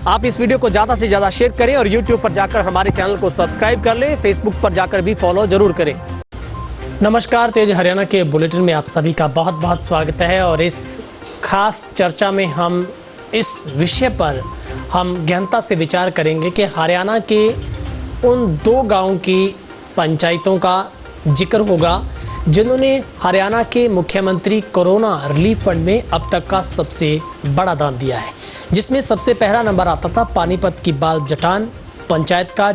आप इस वीडियो को ज़्यादा से ज़्यादा शेयर करें और यूट्यूब पर जाकर हमारे चैनल को सब्सक्राइब कर लें, फेसबुक पर जाकर भी फॉलो जरूर करें। नमस्कार, तेज हरियाणा के बुलेटिन में आप सभी का बहुत बहुत स्वागत है। और इस खास चर्चा में हम इस विषय पर हम गहनता से विचार करेंगे कि हरियाणा के उन 2 गाँव की पंचायतों का जिक्र होगा जिन्होंने हरियाणा के मुख्यमंत्री कोरोना रिलीफ फंड में अब तक का सबसे बड़ा दान दिया है, जिसमें सबसे पहला नंबर आता था पानीपत की बाल जटान पंचायत का,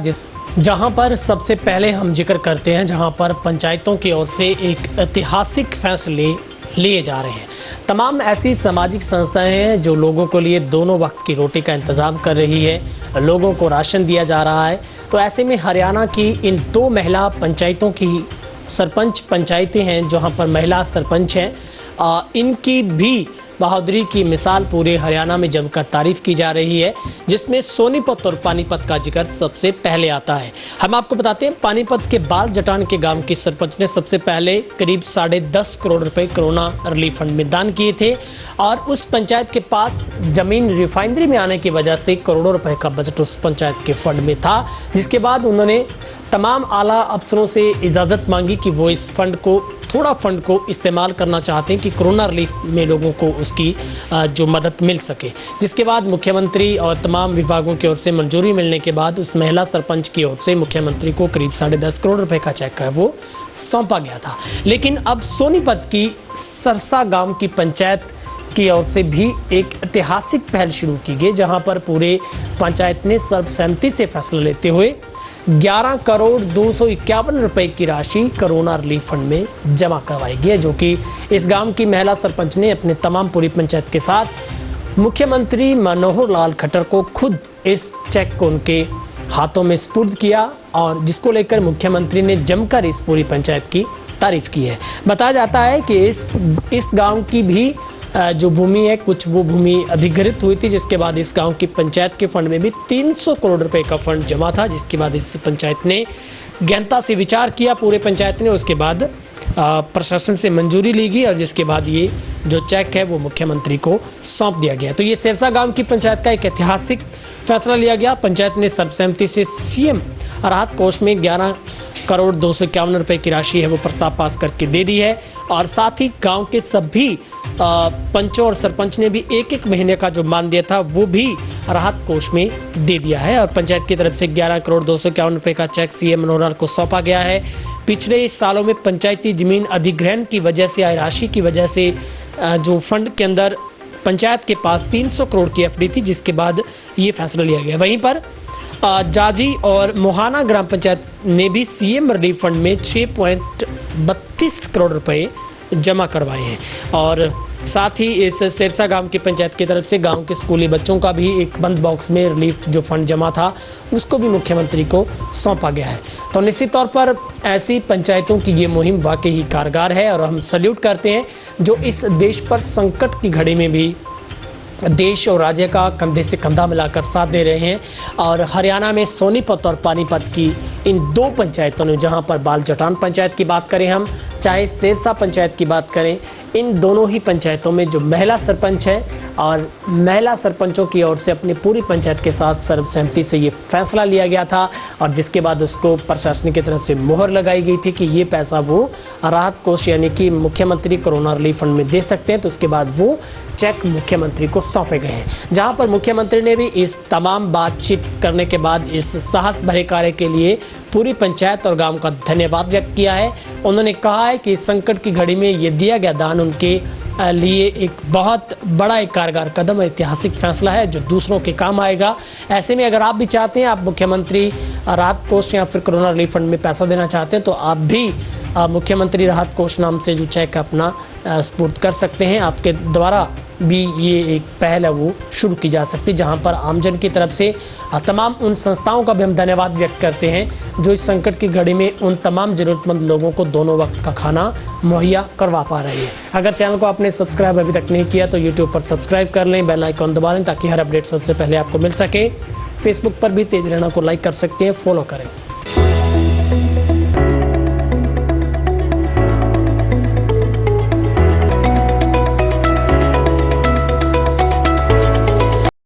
जहां पर सबसे पहले हम जिक्र करते हैं, जहां पर पंचायतों की ओर से एक ऐतिहासिक फैसले लिए जा रहे हैं। तमाम ऐसी सामाजिक संस्थाएं हैं जो लोगों के लिए दोनों वक्त की रोटी का इंतज़ाम कर रही है, लोगों को राशन दिया जा रहा है। तो ऐसे में हरियाणा की इन 2 महिला पंचायतों की सरपंच पंचायतें हैं जहां पर महिला सरपंच हैं, इनकी भी बहादुरी की मिसाल पूरे हरियाणा में जमकर तारीफ की जा रही है, जिसमें सोनीपत और पानीपत का जिक्र सबसे पहले आता है। हम आपको बताते हैं, पानीपत के बाल जटान के गांव की सरपंच ने सबसे पहले करीब 10.5 करोड़ रुपए कोरोना रिलीफ फंड में दान किए थे। और उस पंचायत के पास जमीन रिफाइनरी में आने की वजह से करोड़ों रुपए का बजट उस पंचायत के फंड में था, जिसके बाद उन्होंने तमाम आला अफसरों से इजाज़त मांगी कि वो इस थोड़ा फंड को इस्तेमाल करना चाहते हैं कि कोरोना रिलीफ में लोगों को उसकी जो मदद मिल सके। जिसके बाद मुख्यमंत्री और तमाम विभागों की ओर से मंजूरी मिलने के बाद उस महिला सरपंच की ओर से मुख्यमंत्री को करीब 10.5 करोड़ रुपए का चेक है वो सौंपा गया था। लेकिन अब सोनीपत की सरसा गांव की पंचायत की ओर से भी एक ऐतिहासिक पहल शुरू की गई, जहां पर पूरे पंचायत ने सर्वसहमति से फैसला लेते हुए 11,251 रुपए की राशि कोरोना रिलीफ फंड में जमा करवाई गई है, जो कि इस गांव की महिला सरपंच ने अपने तमाम पूरी पंचायत के साथ मुख्यमंत्री मनोहर लाल खट्टर को खुद इस चेक को उनके हाथों में सुपुर्द किया, और जिसको लेकर मुख्यमंत्री ने जमकर इस पूरी पंचायत की तारीफ की है। बताया जाता है कि इस गांव की भी जो भूमि है, कुछ वो भूमि अधिग्रहित हुई थी, जिसके बाद इस गांव की पंचायत के फंड में भी 300 करोड़ रुपए का फंड जमा था, जिसके बाद इस पंचायत ने गहनता से विचार किया पूरे पंचायत ने। उसके बाद प्रशासन से मंजूरी ली गई और जिसके बाद ये जो चेक है वो मुख्यमंत्री को सौंप दिया गया। तो ये सिरसा गांव की पंचायत का एक ऐतिहासिक फैसला लिया गया। पंचायत ने सर्वसहमति से सीएम राहत कोष में 11,251 रुपए की राशि है वो प्रस्ताव पास करके दे दी है, और साथ ही गांव के सभी पंचों और सरपंच ने भी 1-1 महीने का जो मान दिया था वो भी राहत कोष में दे दिया है। और पंचायत की तरफ से 11,251 रुपए का चेक सीएम मनोहर लाल को सौंपा गया है। पिछले सालों में पंचायती जमीन अधिग्रहण की वजह से आय राशि की वजह से जो फंड के अंदर पंचायत के पास 300 करोड़ की एफडी थी, जिसके बाद ये फैसला लिया गया। वहीं पर जाजी और मोहाना ग्राम पंचायत ने भी सीएम रिलीफ फंड में 6.32 करोड़ रुपए जमा करवाए हैं। और साथ ही इस सिरसा गांव की पंचायत की तरफ से गांव के स्कूली बच्चों का भी एक बंद बॉक्स में रिलीफ जो फंड जमा था उसको भी मुख्यमंत्री को सौंपा गया है। तो निश्चित तौर पर ऐसी पंचायतों की ये मुहिम वाकई ही कारगर है, और हम सल्यूट करते हैं जो इस देश पर संकट की घड़ी में भी देश और राज्य का कंधे से कंधा मिलाकर साथ दे रहे हैं। और हरियाणा में सोनीपत और पानीपत की इन 2 पंचायतों ने, जहां पर बाल जटान पंचायत की बात करें हम, चाहे सिरसा पंचायत की बात करें, इन दोनों ही पंचायतों में जो महिला सरपंच है और महिला सरपंचों की ओर से अपनी पूरी पंचायत के साथ सर्वसहमति से ये फैसला लिया गया था, और जिसके बाद उसको प्रशासन की तरफ से मोहर लगाई गई थी कि ये पैसा वो राहत कोष यानी कि मुख्यमंत्री कोरोना रिलीफ फंड में दे सकते हैं। तो उसके बाद वो चेक मुख्यमंत्री को सौंपे गए हैं, जहां पर मुख्यमंत्री ने भी इस तमाम बातचीत करने के बाद इस साहस भरे कार्य के लिए पूरी पंचायत और गांव का धन्यवाद व्यक्त किया है। उन्होंने कहा है कि इस संकट की घड़ी में ये दिया गया दान उनके लिए एक बहुत बड़ा एक कारगर कदम, ऐतिहासिक फैसला है जो दूसरों के काम आएगा। ऐसे में अगर आप भी चाहते हैं, आप मुख्यमंत्री राहत कोष या फिर कोरोना रिलीफ फंड में पैसा देना चाहते हैं, तो आप भी मुख्यमंत्री राहत कोष नाम से जो चेक अपना सुपुर्द कर सकते हैं। आपके द्वारा भी ये एक पहल है वो शुरू की जा सकती है, जहां पर आमजन की तरफ से तमाम उन संस्थाओं का भी हम धन्यवाद व्यक्त करते हैं जो इस संकट की घड़ी में उन तमाम ज़रूरतमंद लोगों को दोनों वक्त का खाना मुहैया करवा पा रही है। अगर चैनल को आपने सब्सक्राइब अभी तक नहीं किया तो यूट्यूब पर सब्सक्राइब कर लें, बेल आइकॉन दबा लें ताकि हर अपडेट सबसे पहले आपको मिल सके। फेसबुक पर भी तेज रहना को लाइक कर सकते हैं, फॉलो करें।